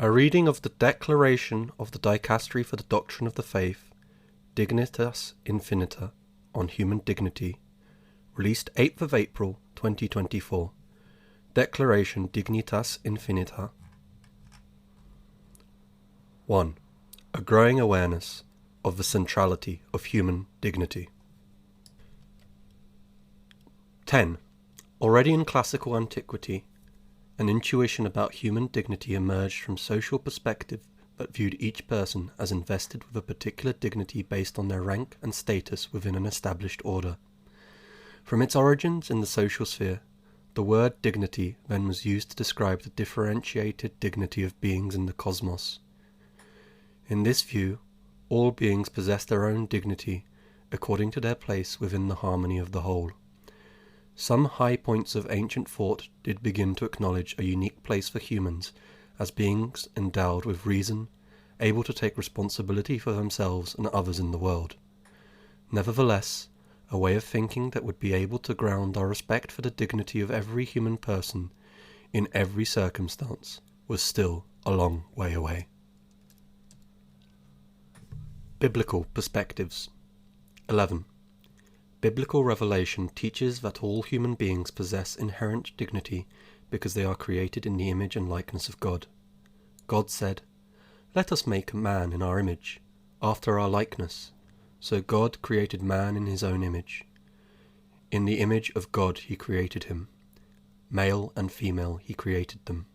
A reading of the Declaration of the Dicastery for the Doctrine of the Faith, Dignitas Infinita, on Human Dignity, released 8th of April 2024. Declaration Dignitas Infinita. 1. A growing awareness of the centrality of human dignity. 10. Already in classical antiquity, an intuition about human dignity emerged from social perspective that viewed each person as invested with a particular dignity based on their rank and status within an established order. From its origins in the social sphere, the word dignity then was used to describe the differentiated dignity of beings in the cosmos. In this view, all beings possess their own dignity according to their place within the harmony of the whole. Some high points of ancient thought did begin to acknowledge a unique place for humans as beings endowed with reason, able to take responsibility for themselves and others in the world. Nevertheless, a way of thinking that would be able to ground our respect for the dignity of every human person in every circumstance was still a long way away. Biblical perspectives. 11. Biblical revelation teaches that all human beings possess inherent dignity because they are created in the image and likeness of God. God said, "Let us make man in our image, after our likeness." So God created man in his own image. In the image of God he created him. Male and female he created them.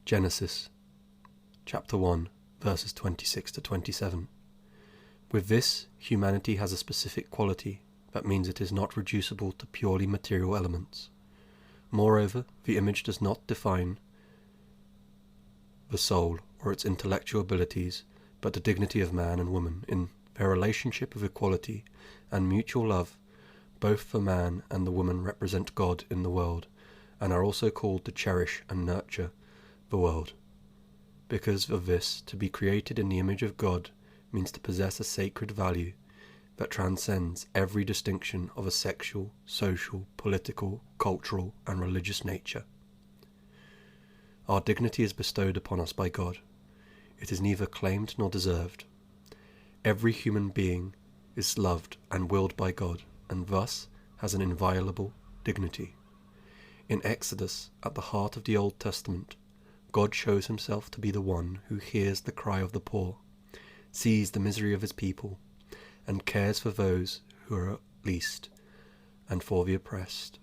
Genesis chapter 1, verses 26 to 27. With this, humanity has a specific quality that means it is not reducible to purely material elements. Moreover, the image does not define the soul or its intellectual abilities, but the dignity of man and woman in their relationship of equality and mutual love. Both the man and the woman represent God in the world and are also called to cherish and nurture the world. Because of this, to be created in the image of God means to possess a sacred value that transcends every distinction of a sexual, social, political, cultural, and religious nature. Our dignity is bestowed upon us by God. It is neither claimed nor deserved. Every human being is loved and willed by God, and thus has an inviolable dignity. In Exodus, at the heart of the Old Testament, God shows himself to be the one who hears the cry of the poor, sees the misery of his people, and cares for those who are least, and for the oppressed.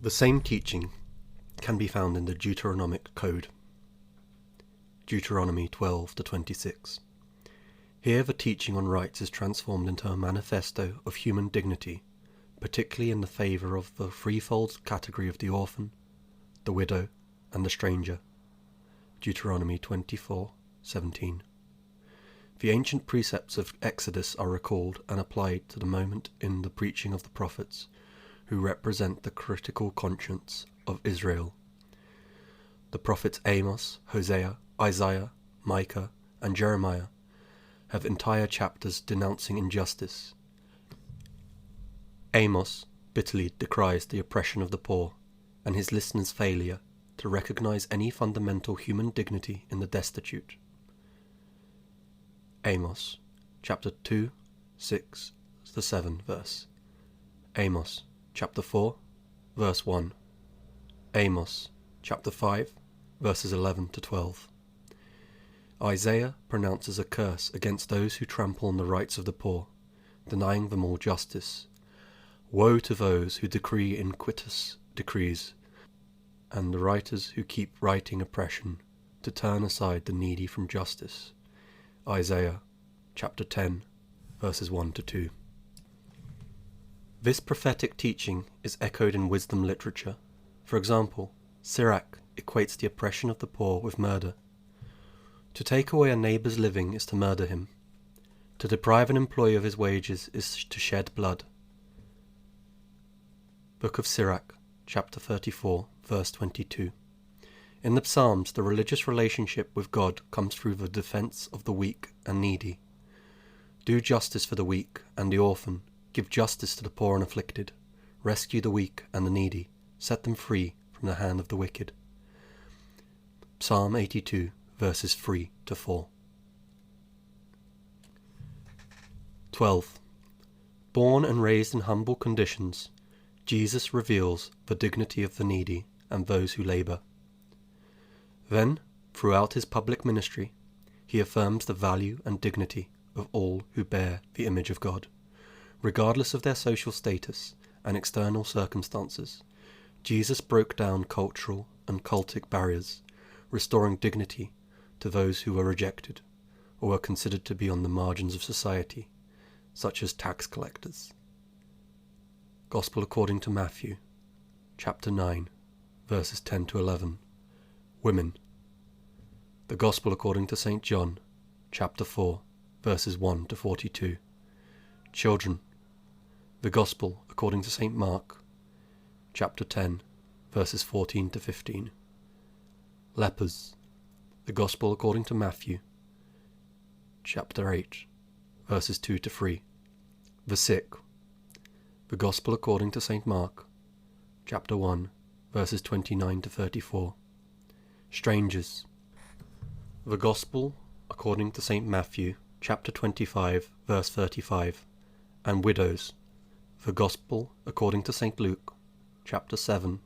The same teaching can be found in the Deuteronomic Code, Deuteronomy 12 to 26. Here the teaching on rights is transformed into a manifesto of human dignity, particularly in the favour of the threefold category of the orphan, the widow, and the stranger. Deuteronomy 24:17. The ancient precepts of Exodus are recalled and applied to the moment in the preaching of the prophets, who represent the critical conscience of Israel. The prophets Amos, Hosea, Isaiah, Micah, and Jeremiah have entire chapters denouncing injustice. Amos bitterly decries the oppression of the poor and his listeners' failure to recognize any fundamental human dignity in the destitute. Amos, chapter 2, 6 to 7 verse. Amos, chapter 4, verse 1. Amos, chapter 5, verses 11 to 12. Isaiah pronounces a curse against those who trample on the rights of the poor, denying them all justice. Woe to those who decree iniquitous decrees, and the writers who keep writing oppression, to turn aside the needy from justice. Isaiah chapter 10, verses 1 to 2. This prophetic teaching is echoed in wisdom literature. For example, Sirach equates the oppression of the poor with murder. To take away a neighbour's living is to murder him. To deprive an employee of his wages is to shed blood. Book of Sirach, chapter 34, verse 22. In the Psalms, the religious relationship with God comes through the defense of the weak and needy. Do justice for the weak and the orphan. Give justice to the poor and afflicted. Rescue the weak and the needy. Set them free from the hand of the wicked. Psalm 82, verses 3 to 4. 12. Born and raised in humble conditions, Jesus reveals the dignity of the needy and those who labour. Then, throughout his public ministry, he affirms the value and dignity of all who bear the image of God. Regardless of their social status and external circumstances, Jesus broke down cultural and cultic barriers, restoring dignity to those who were rejected or were considered to be on the margins of society, such as tax collectors. Gospel according to Matthew, chapter 9, verses 10 to 11. Women. The Gospel according to St. John, chapter 4, verses 1 to 42. Children. The Gospel according to St. Mark, chapter 10, verses 14 to 15. Lepers. The Gospel according to Matthew, chapter 8, verses 2 to 3. The sick. The Gospel according to St. Mark, chapter 1, verses 29 to 34. Strangers. The Gospel according to St. Matthew, chapter 25, verse 35. And widows. The Gospel according to St. Luke, chapter 7,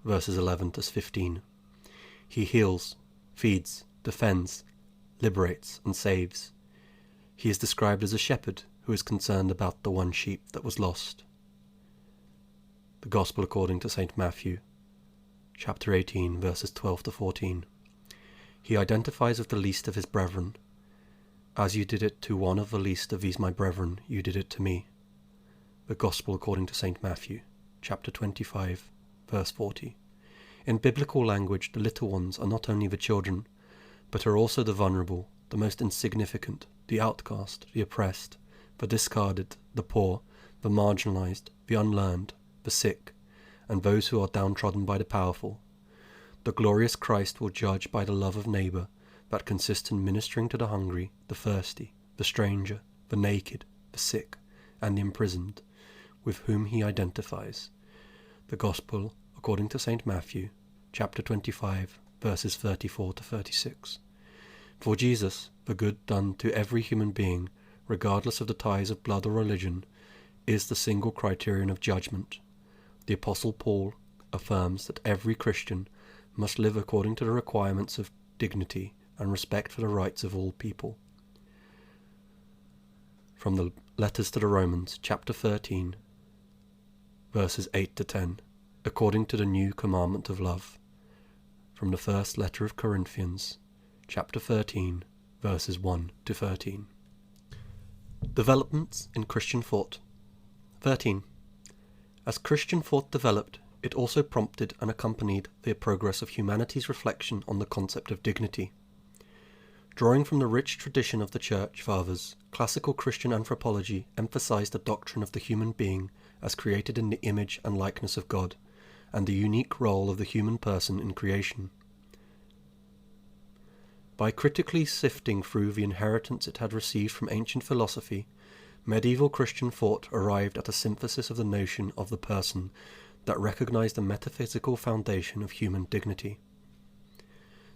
verses 11 to 15. He heals, feeds, defends, liberates, and saves. He is described as a shepherd who is concerned about the one sheep that was lost. The Gospel according to St. Matthew, chapter 18, verses 12 to 14. He identifies with the least of his brethren. As you did it to one of the least of these my brethren, you did it to me. The Gospel according to St. Matthew, chapter 25, verse 40. In biblical language, the little ones are not only the children, but are also the vulnerable, the most insignificant, the outcast, the oppressed, the discarded, the poor, the marginalized, the unlearned, the sick, and those who are downtrodden by the powerful. The glorious Christ will judge by the love of neighbour that consists in ministering to the hungry, the thirsty, the stranger, the naked, the sick, and the imprisoned, with whom he identifies. The Gospel according to St. Matthew, chapter 25, verses 34 to 36. For Jesus, the good done to every human being, regardless of the ties of blood or religion, is the single criterion of judgment. The Apostle Paul affirms that every Christian must live according to the requirements of dignity and respect for the rights of all people. From the Letters to the Romans, chapter 13, verses 8 to 10, according to the new commandment of love. From the first letter of Corinthians, chapter 13, verses 1 to 13. Developments in Christian thought. 13. As Christian thought developed, it also prompted and accompanied the progress of humanity's reflection on the concept of dignity. Drawing from the rich tradition of the Church Fathers, classical Christian anthropology emphasized the doctrine of the human being as created in the image and likeness of God, and the unique role of the human person in creation. By critically sifting through the inheritance it had received from ancient philosophy, medieval Christian thought arrived at a synthesis of the notion of the person that recognized the metaphysical foundation of human dignity.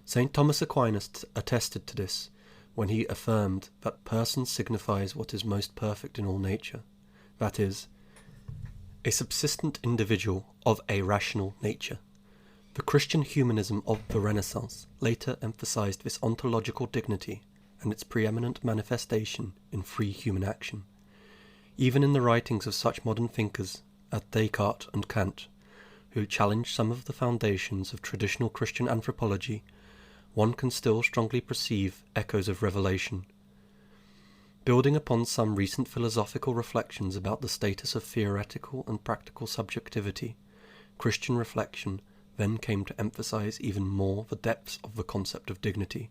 St. Thomas Aquinas attested to this when he affirmed that person signifies what is most perfect in all nature, that is, a subsistent individual of a rational nature. The Christian humanism of the Renaissance later emphasized this ontological dignity and its preeminent manifestation in free human action. Even in the writings of such modern thinkers as Descartes and Kant, who challenged some of the foundations of traditional Christian anthropology, one can still strongly perceive echoes of revelation. Building upon some recent philosophical reflections about the status of theoretical and practical subjectivity, Christian reflection then came to emphasize even more the depths of the concept of dignity.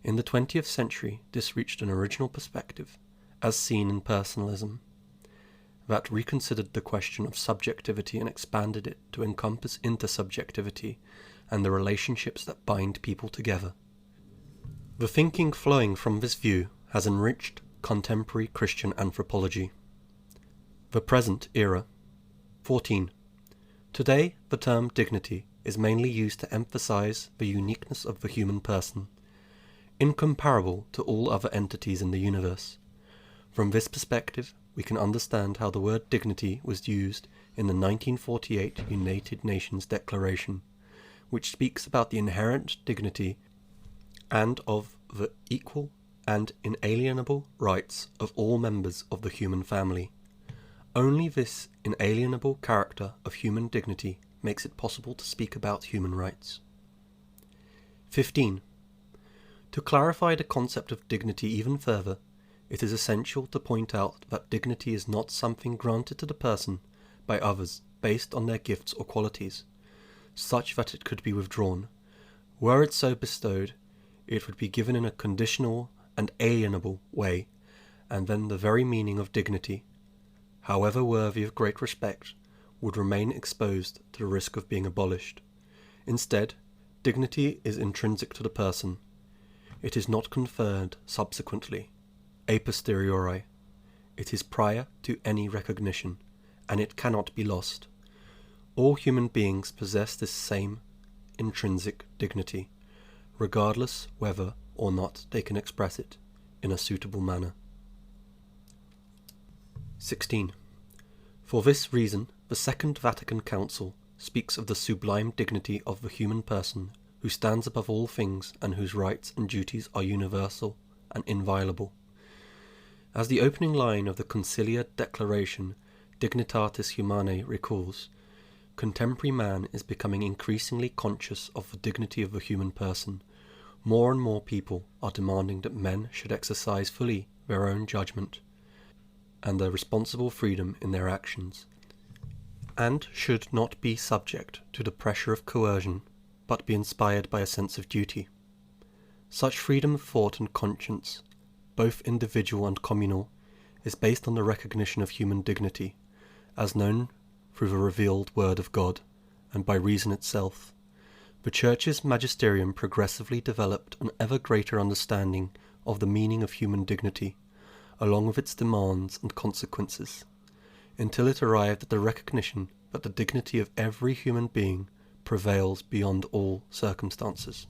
In the 20th century, this reached an original perspective, as seen in personalism, that reconsidered the question of subjectivity and expanded it to encompass intersubjectivity and the relationships that bind people together. The thinking flowing from this view has enriched contemporary Christian anthropology. The present era. 14. Today, the term dignity is mainly used to emphasize the uniqueness of the human person, incomparable to all other entities in the universe. From this perspective, we can understand how the word dignity was used in the 1948 United Nations Declaration, which speaks about the inherent dignity and of the equal and inalienable rights of all members of the human family. Only this inalienable character of human dignity makes it possible to speak about human rights. 15. To clarify the concept of dignity even further, it is essential to point out that dignity is not something granted to the person by others based on their gifts or qualities, such that it could be withdrawn. Were it so bestowed, it would be given in a conditional and alienable way, and then the very meaning of dignity, however worthy of great respect, would remain exposed to the risk of being abolished. Instead, dignity is intrinsic to the person. It is not conferred subsequently, a posteriori. It is prior to any recognition, and it cannot be lost. All human beings possess this same intrinsic dignity, regardless whether or not they can express it in a suitable manner. 16. For this reason, the Second Vatican Council speaks of the sublime dignity of the human person who stands above all things and whose rights and duties are universal and inviolable. As the opening line of the Conciliar Declaration Dignitatis Humanae recalls, contemporary man is becoming increasingly conscious of the dignity of the human person. More and more people are demanding that men should exercise fully their own judgment and their responsible freedom in their actions, and should not be subject to the pressure of coercion, but be inspired by a sense of duty. Such freedom of thought and conscience, both individual and communal, is based on the recognition of human dignity, as known through the revealed Word of God, and by reason itself. The Church's magisterium progressively developed an ever greater understanding of the meaning of human dignity, along with its demands and consequences, until it arrived at the recognition that the dignity of every human being prevails beyond all circumstances.